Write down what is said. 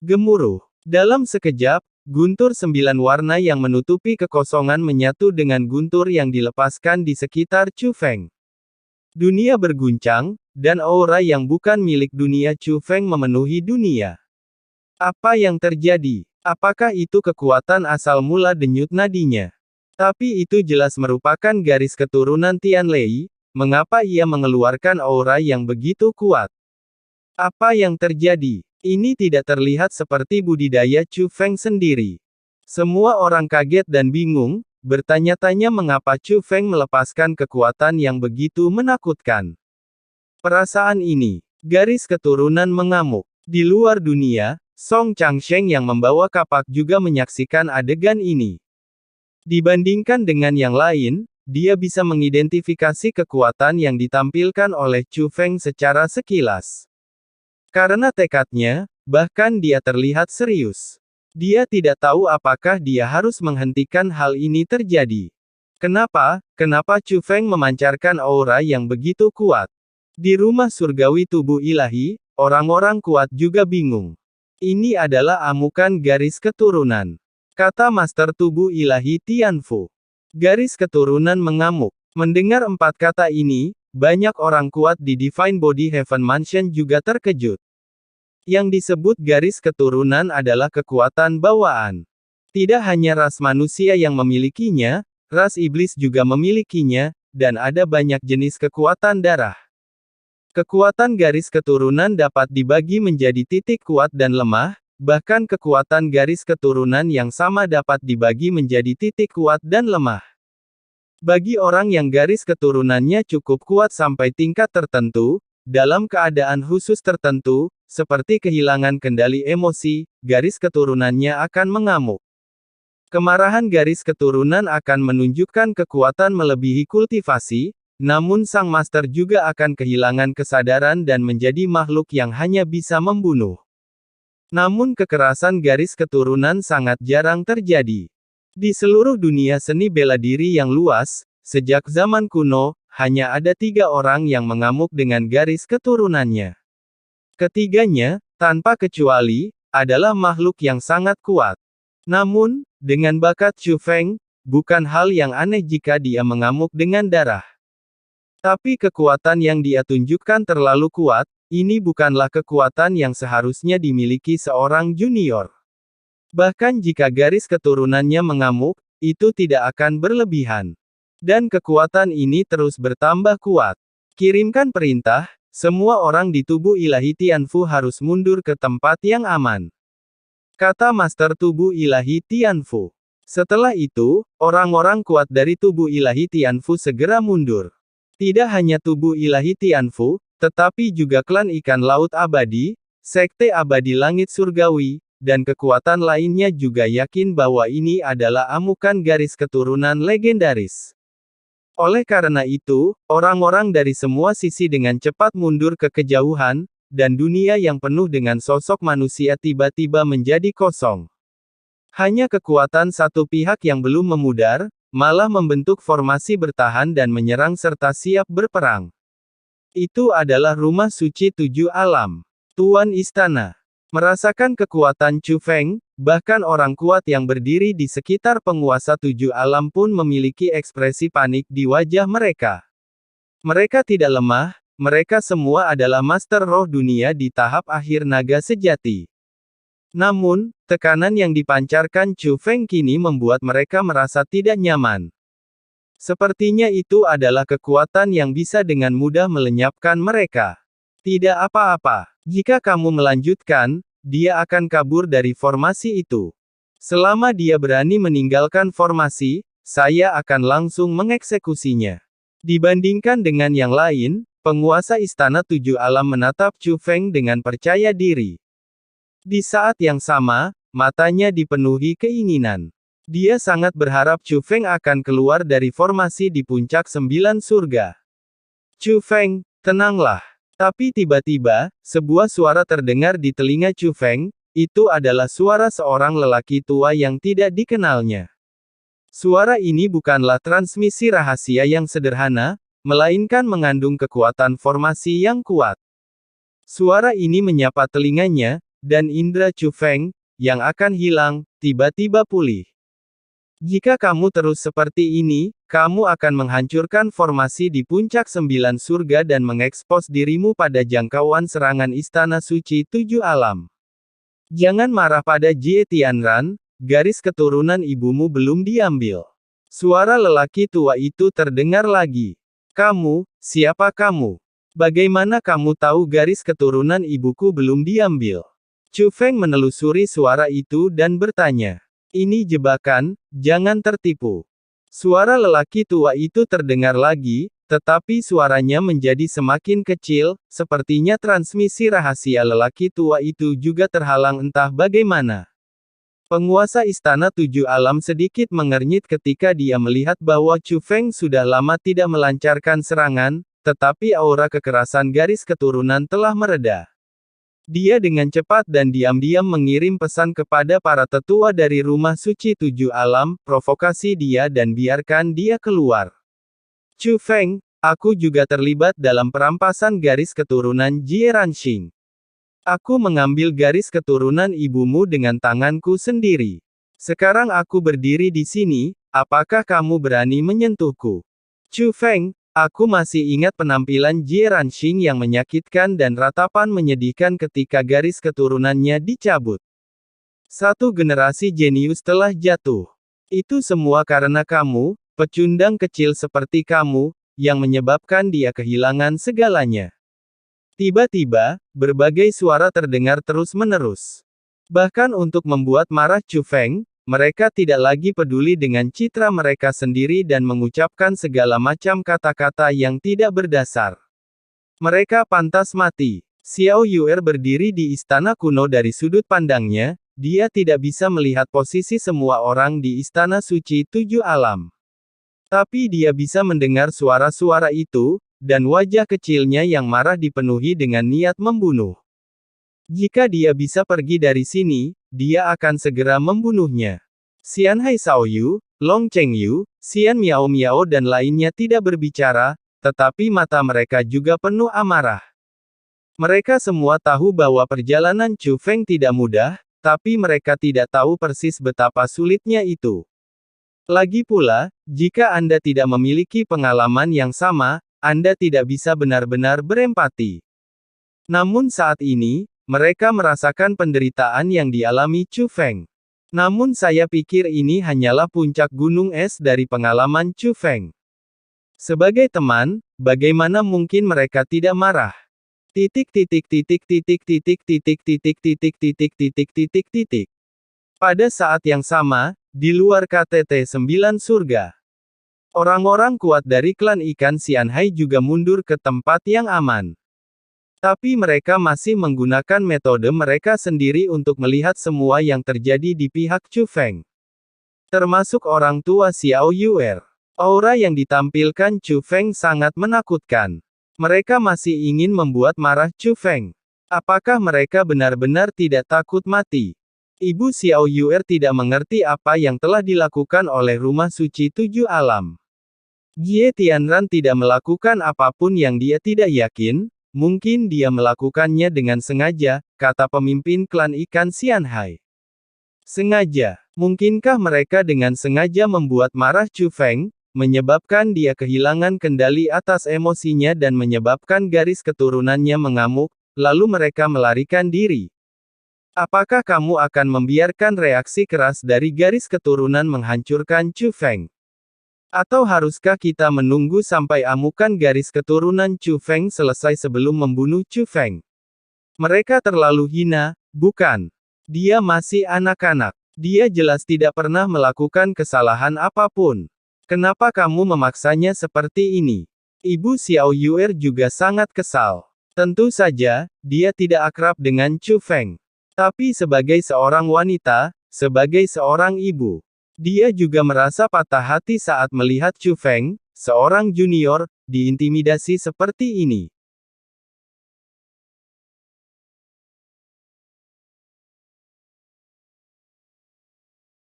Gemuruh. Dalam sekejap, guntur 9 warna yang menutupi kekosongan menyatu dengan guntur yang dilepaskan di sekitar Chu Feng. Dunia berguncang, dan aura yang bukan milik dunia Chu Feng memenuhi dunia. Apa yang terjadi? Apakah itu kekuatan asal mula denyut nadinya? Tapi itu jelas merupakan garis keturunan Tianlei. Mengapa ia mengeluarkan aura yang begitu kuat? Apa yang terjadi? Ini tidak terlihat seperti budidaya Chu Feng sendiri. Semua orang kaget dan bingung, bertanya-tanya mengapa Chu Feng melepaskan kekuatan yang begitu menakutkan. Perasaan ini, garis keturunan mengamuk. Di luar dunia, Song Changsheng yang membawa kapak juga menyaksikan adegan ini. Dibandingkan dengan yang lain, dia bisa mengidentifikasi kekuatan yang ditampilkan oleh Chu Feng secara sekilas. Karena tekadnya, bahkan dia terlihat serius. Dia tidak tahu apakah dia harus menghentikan hal ini terjadi. Kenapa Chu Feng memancarkan aura yang begitu kuat? Di rumah surgawi tubuh ilahi, orang-orang kuat juga bingung. Ini adalah amukan garis keturunan, kata Master Tubuh Ilahi Tianfu. Garis keturunan mengamuk. Mendengar 4 kata ini, banyak orang kuat di Divine Body Heaven Mansion juga terkejut. Yang disebut garis keturunan adalah kekuatan bawaan. Tidak hanya ras manusia yang memilikinya, ras iblis juga memilikinya, dan ada banyak jenis kekuatan darah. Kekuatan garis keturunan dapat dibagi menjadi titik kuat dan lemah, bahkan kekuatan garis keturunan yang sama dapat dibagi menjadi titik kuat dan lemah. Bagi orang yang garis keturunannya cukup kuat sampai tingkat tertentu, dalam keadaan khusus tertentu, seperti kehilangan kendali emosi, garis keturunannya akan mengamuk. Kemarahan garis keturunan akan menunjukkan kekuatan melebihi kultivasi, namun sang master juga akan kehilangan kesadaran dan menjadi makhluk yang hanya bisa membunuh. Namun kekerasan garis keturunan sangat jarang terjadi. Di seluruh dunia seni bela diri yang luas, sejak zaman kuno, hanya ada 3 orang yang mengamuk dengan garis keturunannya. Ketiganya, tanpa kecuali, adalah makhluk yang sangat kuat. Namun, dengan bakat Chu Feng, bukan hal yang aneh jika dia mengamuk dengan darah. Tapi kekuatan yang dia tunjukkan terlalu kuat, ini bukanlah kekuatan yang seharusnya dimiliki seorang junior. Bahkan jika garis keturunannya mengamuk, itu tidak akan berlebihan. Dan kekuatan ini terus bertambah kuat. Kirimkan perintah, semua orang di tubuh ilahi Tianfu harus mundur ke tempat yang aman, kata Master Tubuh Ilahi Tianfu. Setelah itu, orang-orang kuat dari tubuh ilahi Tianfu segera mundur. Tidak hanya tubuh ilahi Tianfu, tetapi juga klan ikan laut abadi, sekte abadi langit surgawi, dan kekuatan lainnya juga yakin bahwa ini adalah amukan garis keturunan legendaris. Oleh karena itu, orang-orang dari semua sisi dengan cepat mundur ke kejauhan, dan dunia yang penuh dengan sosok manusia tiba-tiba menjadi kosong. Hanya kekuatan satu pihak yang belum memudar, malah membentuk formasi bertahan dan menyerang serta siap berperang. Itu adalah rumah suci 7 alam. Tuan Istana merasakan kekuatan Chu Feng, bahkan orang kuat yang berdiri di sekitar penguasa 7 alam pun memiliki ekspresi panik di wajah mereka. Mereka tidak lemah, mereka semua adalah master roh dunia di tahap akhir naga sejati. Namun, tekanan yang dipancarkan Chu Feng kini membuat mereka merasa tidak nyaman. Sepertinya itu adalah kekuatan yang bisa dengan mudah melenyapkan mereka. Tidak apa-apa. Jika kamu melanjutkan, dia akan kabur dari formasi itu. Selama dia berani meninggalkan formasi, saya akan langsung mengeksekusinya. Dibandingkan dengan yang lain, penguasa Istana 7 Alam menatap Chu Feng dengan percaya diri. Di saat yang sama, matanya dipenuhi keinginan. Dia sangat berharap Chu Feng akan keluar dari formasi di puncak 9 surga. Chu Feng, tenanglah. Tapi tiba-tiba, sebuah suara terdengar di telinga Chu Feng, itu adalah suara seorang lelaki tua yang tidak dikenalnya. Suara ini bukanlah transmisi rahasia yang sederhana, melainkan mengandung kekuatan formasi yang kuat. Suara ini menyapa telinganya, dan indera Chu Feng, yang akan hilang, tiba-tiba pulih. Jika kamu terus seperti ini, kamu akan menghancurkan formasi di puncak 9 surga dan mengekspos dirimu pada jangkauan serangan Istana Suci 7 Alam. Jangan marah pada Jie Tianran, garis keturunan ibumu belum diambil. Suara lelaki tua itu terdengar lagi. Kamu, siapa kamu? Bagaimana kamu tahu garis keturunan ibuku belum diambil? Chu Feng menelusuri suara itu dan bertanya. Ini jebakan, jangan tertipu. Suara lelaki tua itu terdengar lagi, tetapi suaranya menjadi semakin kecil, sepertinya transmisi rahasia lelaki tua itu juga terhalang entah bagaimana. Penguasa Istana 7 Alam sedikit mengernyit ketika dia melihat bahwa Chu Feng sudah lama tidak melancarkan serangan, tetapi aura kekerasan garis keturunan telah mereda. Dia dengan cepat dan diam-diam mengirim pesan kepada para tetua dari Rumah Suci 7 Alam, provokasi dia dan biarkan dia keluar. Chu Feng, aku juga terlibat dalam perampasan garis keturunan Jie Ranxing. Aku mengambil garis keturunan ibumu dengan tanganku sendiri. Sekarang aku berdiri di sini, apakah kamu berani menyentuhku? Chu Feng, aku masih ingat penampilan Jie Ranxing yang menyakitkan dan ratapan menyedihkan ketika garis keturunannya dicabut. Satu generasi jenius telah jatuh. Itu semua karena kamu, pecundang kecil seperti kamu, yang menyebabkan dia kehilangan segalanya. Tiba-tiba, berbagai suara terdengar terus-menerus. Bahkan untuk membuat marah Chu Feng, mereka tidak lagi peduli dengan citra mereka sendiri dan mengucapkan segala macam kata-kata yang tidak berdasar. Mereka pantas mati. Xiao Yuer berdiri di istana kuno dari sudut pandangnya, dia tidak bisa melihat posisi semua orang di Istana Suci 7 Alam. Tapi dia bisa mendengar suara-suara itu, dan wajah kecilnya yang marah dipenuhi dengan niat membunuh. Jika dia bisa pergi dari sini, dia akan segera membunuhnya. Xianhai Shaoyu, Long Chengyu, Xian Miao Miao dan lainnya tidak berbicara, tetapi mata mereka juga penuh amarah. Mereka semua tahu bahwa perjalanan Chu Feng tidak mudah, tapi mereka tidak tahu persis betapa sulitnya itu. Lagi pula, jika Anda tidak memiliki pengalaman yang sama, Anda tidak bisa benar-benar berempati. Namun saat ini, mereka merasakan penderitaan yang dialami Chu Feng. Namun saya pikir ini hanyalah puncak gunung es dari pengalaman Chu Feng. Sebagai teman, bagaimana mungkin mereka tidak marah? Pada saat yang sama, di luar KTT 9 Surga, orang-orang kuat dari klan ikan Xianhai juga mundur ke tempat yang aman. Tapi mereka masih menggunakan metode mereka sendiri untuk melihat semua yang terjadi di pihak Chu Feng. Termasuk orang tua Xiao Yuer. Aura yang ditampilkan Chu Feng sangat menakutkan. Mereka masih ingin membuat marah Chu Feng. Apakah mereka benar-benar tidak takut mati? Ibu Xiao Yuer tidak mengerti apa yang telah dilakukan oleh Rumah Suci 7 Alam. Jie Tianran tidak melakukan apapun yang dia tidak yakin. Mungkin dia melakukannya dengan sengaja, kata pemimpin klan ikan Xianhai. Sengaja. Mungkinkah mereka dengan sengaja membuat marah Chu Feng, menyebabkan dia kehilangan kendali atas emosinya dan menyebabkan garis keturunannya mengamuk, lalu mereka melarikan diri? Apakah kamu akan membiarkan reaksi keras dari garis keturunan menghancurkan Chu Feng? Atau haruskah kita menunggu sampai amukan garis keturunan Chu Feng selesai sebelum membunuh Chu Feng? Mereka terlalu hina, bukan? Dia masih anak-anak. Dia jelas tidak pernah melakukan kesalahan apapun. Kenapa kamu memaksanya seperti ini? Ibu Xiao Yuer juga sangat kesal. Tentu saja, dia tidak akrab dengan Chu Feng. Tapi sebagai seorang wanita, sebagai seorang ibu, dia juga merasa patah hati saat melihat Chu Feng, seorang junior, diintimidasi seperti ini.